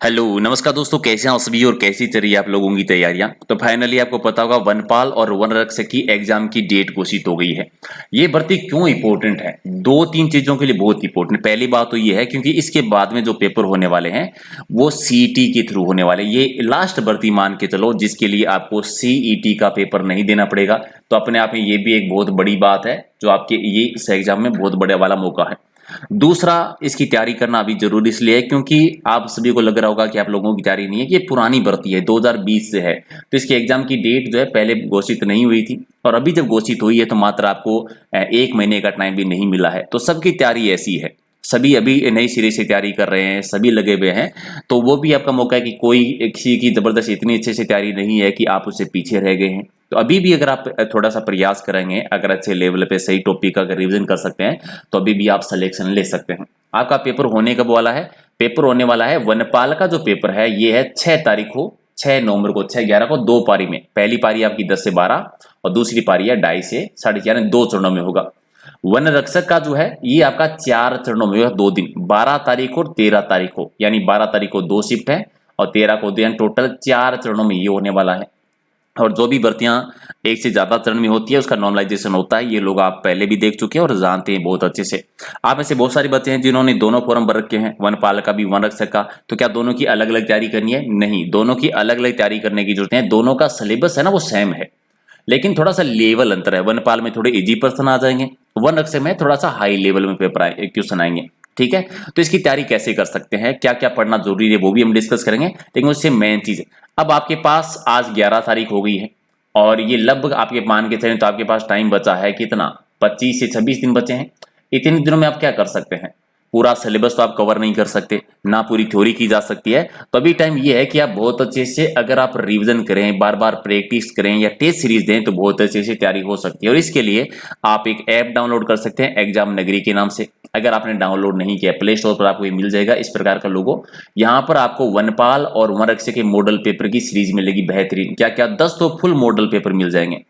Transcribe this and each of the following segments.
Hello नमस्कार दोस्तों, कैसे हैं आप सभी और कैसी चल रही है आप लोगों की तैयारियां। तो फाइनली आपको पता होगा वनपाल और वन रक्षक की एग्जाम की डेट घोषित हो गई है। ये भर्ती क्यों इंपॉर्टेंट है? दो तीन चीजों के लिए बहुत इंपॉर्टेंट। पहली बात तो ये है क्योंकि इसके बाद में जो पेपर होने वाले हैं वो सीईटी के थ्रू होने वाले हैं। ये लास्ट भर्ती मान के चलो जिसके लिए आपको सीईटी का पेपर नहीं देना पड़ेगा। तो अपने आप में ये भी एक बहुत बड़ी बात है जो आपके ये इस एग्जाम में बहुत बड़े वाला मौका है। दूसरा, इसकी तैयारी करना अभी जरूरी इसलिए है क्योंकि आप सभी को लग रहा होगा कि आप लोगों की तैयारी नहीं है कि ये पुरानी भर्ती है, 2020 से है। तो इसके एग्जाम की डेट जो है पहले घोषित नहीं हुई थी और अभी जब घोषित हुई है तो मात्र आपको 1 महीने का टाइम भी नहीं मिला है। तो सबकी तैयारी ऐसी है, सभी अभी नई सिरे से तैयारी कर रहे हैं, सभी लगे हुए हैं। तो वो भी आपका मौका है कि कोई किसी की जबरदस्त इतनी अच्छे से तैयारी नहीं है कि आप उससे पीछे रह गए हैं। तो अभी भी अगर आप थोड़ा सा प्रयास करेंगे, अगर अच्छे लेवल पे सही टॉपिक का अगर रिवीजन कर सकते हैं तो अभी भी आप सिलेक्शन ले सकते हैं। आपका पेपर होने कब वाला है? पेपर होने वाला है वनपाल का जो पेपर है ये है 6 तारीख को, 6 नवंबर को, 6-11 को, दो पारी में। पहली पारी आपकी 10 से 12 और दूसरी पारी है 2:30 से 4:30, 2 चरणों में होगा। वन रक्षक का जो है ये आपका 4 चरणों में होगा, 2 दिन, 12 तारीख और 13 तारीख को, यानी 12 तारीख को 2 शिफ्ट है और 13 को 2, यानी टोटल 4 चरणों में ये होने वाला है। और जो भी भर्तियां एक से ज्यादा चरण में होती है उसका नॉर्मलाइजेशन होता है। ये लोग आप पहले भी देख चुके हैं और जानते हैं बहुत अच्छे से। आप में से बहुत सारे बच्चे हैं जिन्होंने दोनों फॉर्म भर रखे हैं, वनपाल का भी वन रक्षक का। तो क्या दोनों की अलग अलग तैयारी करनी है? नहीं, दोनों की अलग अलग तैयारी करने की जरूरत है। दोनों का सिलेबस है ना वो सेम है, लेकिन थोड़ा सा लेवल अंतर है। वनपाल में थोड़े इजी प्रश्न आ जाएंगे, वन रक्षक में थोड़ा सा हाई लेवल में पेपर क्वेश्चन आएंगे। ठीक है, तो इसकी तैयारी कैसे कर सकते हैं, क्या क्या पढ़ना जरूरी है वो भी हम डिस्कस करेंगे। लेकिन उससे मेन चीज, अब आपके पास आज 11 तारीख हो गई है और ये लगभग आपके मान के चलें तो आपके पास टाइम बचा है कितना, 25 से 26 दिन बचे हैं। इतने दिनों में आप क्या कर सकते हैं? पूरा सिलेबस तो आप कवर नहीं कर सकते, ना पूरी थ्योरी की जा सकती है। तो अभी टाइम ये है कि आप बहुत अच्छे से अगर आप रिवीजन करें, बार बार प्रैक्टिस करें या टेस्ट सीरीज दें तो बहुत अच्छे से तैयारी हो सकती है। और इसके लिए आप एक ऐप डाउनलोड कर सकते हैं एग्जाम नगरी के नाम से। अगर आपने डाउनलोड नहीं किया, प्ले स्टोर पर आपको ये मिल जाएगा इस प्रकार का लोगो। यहाँ पर आपको वनपाल और वन रक्षक के मॉडल पेपर की सीरीज मिलेगी बेहतरीन। क्या क्या 10 तो फुल मॉडल पेपर मिल जाएंगे,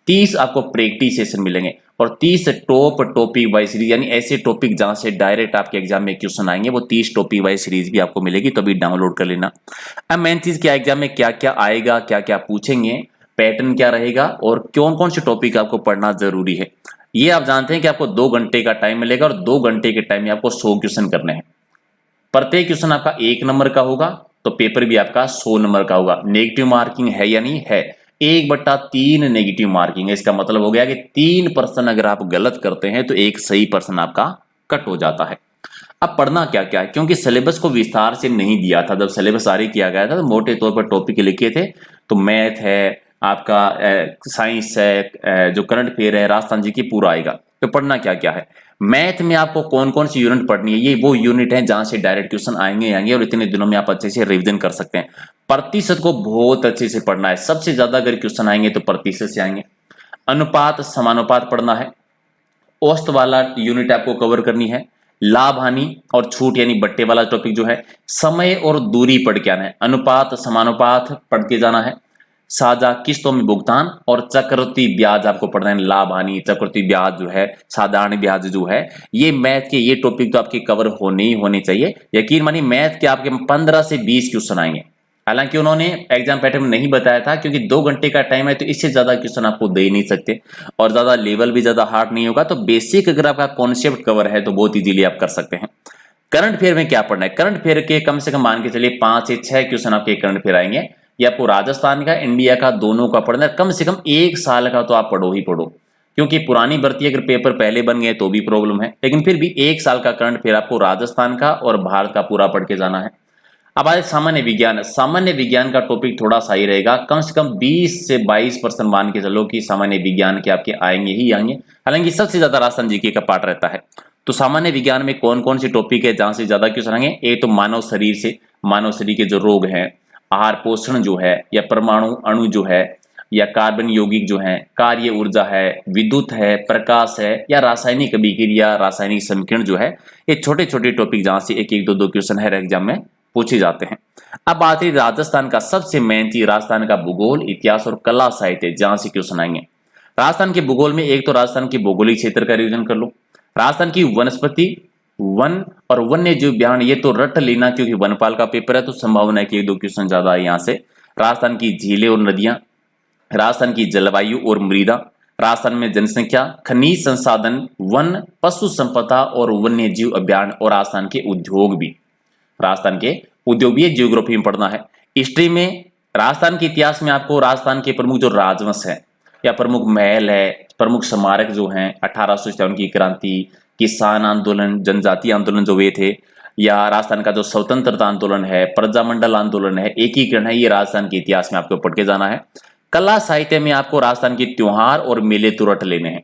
30 आपको प्रैक्टिस सेशन मिलेंगे और 30 टॉप टॉपिक वाइज सीरीज, यानी ऐसे टॉपिक जहां से डायरेक्ट आपके एग्जाम में क्वेश्चन आएंगे, वो 30 टॉपिक वाइज सीरीज भी आपको मिलेगी। तो अभी डाउनलोड कर लेना। अब मेन चीज क्या, एग्जाम में क्या क्या आएगा, क्या क्या पूछेंगे, पैटर्न क्या रहेगा और कौन कौन से टॉपिक आपको पढ़ना जरूरी है। ये आप जानते हैं कि आपको 2 घंटे का टाइम मिलेगा और 2 घंटे के टाइम में आपको 100 क्वेश्चन करने हैं। प्रत्येक क्वेश्चन आपका 1 नंबर का होगा तो पेपर भी आपका 100 नंबर का होगा। नेगेटिव मार्किंग है या नहीं है? 1/3 नेगेटिव मार्किंग है। इसका मतलब हो गया कि 3% अगर आप गलत करते हैं तो एक सही पर्सन आपका कट हो जाता है। अब पढ़ना क्या क्या है, क्योंकि सिलेबस को विस्तार से नहीं दिया था। जब सिलेबस जारी किया गया था तो मोटे तौर पर टॉपिक लिखे थे। तो मैथ है आपका, साइंस है, जो करंट अफेयर है, राजस्थान जी की पूरा आएगा। तो पढ़ना क्या क्या है? मैथ में आपको कौन कौन सी यूनिट पढ़नी है, ये वो यूनिट है जहां से डायरेक्ट क्वेश्चन आएंगे और इतने दिनों में आप अच्छे से रिवीजन कर सकते हैं। प्रतिशत को बहुत अच्छे से पढ़ना है, सबसे ज्यादा अगर क्वेश्चन आएंगे तो प्रतिशत से आएंगे। अनुपात समानुपात पढ़ना है। औसत वाला यूनिट आपको कवर करनी है। लाभ हानि और छूट यानी बट्टे वाला टॉपिक जो है। समय और दूरी पढ़ के आना है। अनुपात समानुपात पढ़ के जाना है। साझा किस्तों में भुगतान और चक्रवृद्धि ब्याज आपको पढ़ना है। लाभ हानि, चक्रवृद्धि ब्याज जो है, साधारण ब्याज जो है, ये मैथ के ये टॉपिक तो आपके कवर होने ही होने चाहिए। यकीन मानिए मैथ के आपके 15 से 20 क्वेश्चन आएंगे। हालांकि उन्होंने एग्जाम पैटर्न में नहीं बताया था क्योंकि 2 घंटे का टाइम है तो इससे ज्यादा क्वेश्चन आपको दे ही नहीं सकते और ज्यादा लेवल भी ज्यादा हार्ड नहीं होगा। तो बेसिक अगर आपका कॉन्सेप्ट कवर है तो बहुत इजीली आप कर सकते हैं। करंट अफेयर में क्या पढ़ना है? करंट अफेयर के कम से कम मान के चलिए 5 से 6 क्वेश्चन आपके करंट अफेयर आएंगे। ये आपको राजस्थान का, इंडिया का, दोनों का पढ़ना है। कम से कम 1 साल का तो आप पढ़ो ही पढ़ो, क्योंकि पुरानी भर्ती अगर पेपर पहले बन गए तो भी प्रॉब्लम है, लेकिन फिर भी 1 साल का करंट अफेयर आपको राजस्थान का और भारत का पूरा पढ़ के जाना है। अब आए सामान्य विज्ञान। सामान्य विज्ञान का टॉपिक थोड़ा सा ही रहेगा, कम से कम 20 से 22% मान के चलो कि सामान्य विज्ञान के आपके आएंगे ही आएंगे। हालांकि सबसे ज्यादा राजस्थान जीके का पार्ट रहता है। तो सामान्य विज्ञान में कौन कौन सी टॉपिक है जहां से ज्यादा क्वेश्चन आएंगे? एक तो मानव शरीर से, मानव शरीर के जो रोग हैं, आहार पोषण जो है, या परमाणु अणु जो है, या कार्बन यौगिक जो है, कार्य ऊर्जा है, विद्युत है, प्रकाश है, या रासायनिक अभिक्रिया, रासायनिक समीकरण जो है, ये छोटे छोटे टॉपिक जहां से एक एक दो क्वेश्चन हर एग्जाम में पूछे जाते हैं। अब बात है राजस्थान का सबसे मेन चीज, राजस्थान का भूगोल, इतिहास और कला साहित्य, जहां से क्वेश्चन आएंगे। राजस्थान के भूगोल में एक तो राजस्थान के भौगोलिक क्षेत्र का रिवीजन कर लो, राजस्थान की वनस्पति, वन और वन्य जीव बयान ये तो रट लेना, क्योंकि वनपाल का पेपर है तो संभावना है कि 1-2 क्वेश्चन ज्यादा है यहाँ से। राजस्थान की झीलें और नदियां, राजस्थान की जलवायु और मृदा, राजस्थान में जनसंख्या, खनिज संसाधन, वन, पशु संपदा और वन्य जीव अभियान, और राजस्थान के उद्योग भी। राजस्थान के उद्योग भी जियोग्राफी में पढ़ना है। हिस्ट्री में राजस्थान के इतिहास में आपको राजस्थान के प्रमुख जो राजवंश है या प्रमुख महल है, प्रमुख स्मारक जो हैं, 1857 की क्रांति, किसान आंदोलन, जनजातीय आंदोलन जो वे थे, या राजस्थान का जो स्वतंत्रता आंदोलन है, प्रजामंडल आंदोलन है, एकीकरण है, ये राजस्थान के इतिहास में आपको पढ़ के जाना है। कला साहित्य में आपको राजस्थान के त्योहार और मेले तुरंत लेने हैं।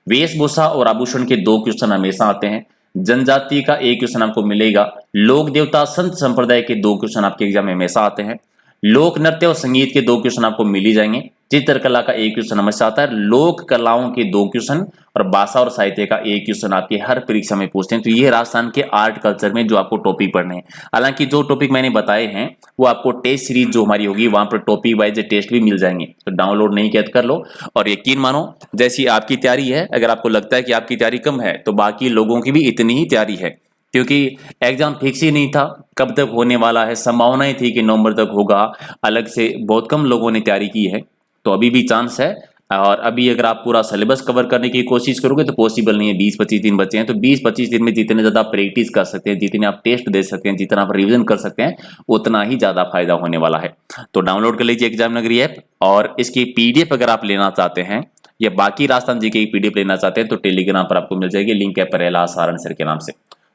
वेशभूषा और आभूषण के 2 क्वेश्चन हमेशा आते हैं। जनजाति का 1 क्वेश्चन आपको मिलेगा। लोक देवता संत संप्रदाय के 2 क्वेश्चन आपके एग्जाम में हमेशा आते हैं। लोक नृत्य और संगीत के 2 क्वेश्चन आपको मिल ही जाएंगे। चित्रकला का 1 क्वेश्चन हमेशा आता है। लोक कलाओं के 2 क्वेश्चन और भाषा और साहित्य का 1 क्वेश्चन आपके हर परीक्षा में पूछते हैं। तो ये राजस्थान के आर्ट कल्चर में जो आपको टॉपिक पढ़ने हैं। हालांकि जो टॉपिक मैंने बताए हैं वो आपको टेस्ट सीरीज जो हमारी होगी वहां पर टॉपिक वाइज टेस्ट भी मिल जाएंगे, तो डाउनलोड नहीं किया तो कर लो। और यकीन मानो जैसी आपकी तैयारी है, अगर आपको लगता है कि आपकी तैयारी कम है तो बाकी लोगों की भी इतनी ही तैयारी है, क्योंकि एग्जाम फिक्स ही नहीं था कब तक होने वाला है। संभावनाएं थी कि नवंबर तक होगा, अलग से बहुत कम लोगों ने तैयारी की है, तो अभी भी चांस है। और अभी अगर आप पूरा सिलेबस कवर करने की कोशिश करोगे तो पॉसिबल नहीं है। 20-25 दिन बचे हैं, तो 20-25 दिन में जितने ज्यादा प्रैक्टिस कर सकते हैं, जितने आप टेस्ट दे सकते हैं, जितना आप रिवीजन कर सकते हैं, उतना ही ज्यादा फायदा होने वाला है। तो डाउनलोड कर लीजिए एग्जाम नगरी ऐप, और इसकी पीडीएफ अगर आप लेना चाहते हैं या बाकी राजस्थान जी की पीडीएफ लेना चाहते हैं तो टेलीग्राम पर आपको मिल जाएगी, लिंक है परेला सारण सर के नाम से।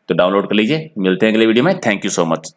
तो डाउनलोड कर लीजिए। मिलते हैं अगले वीडियो में। Thank you so much.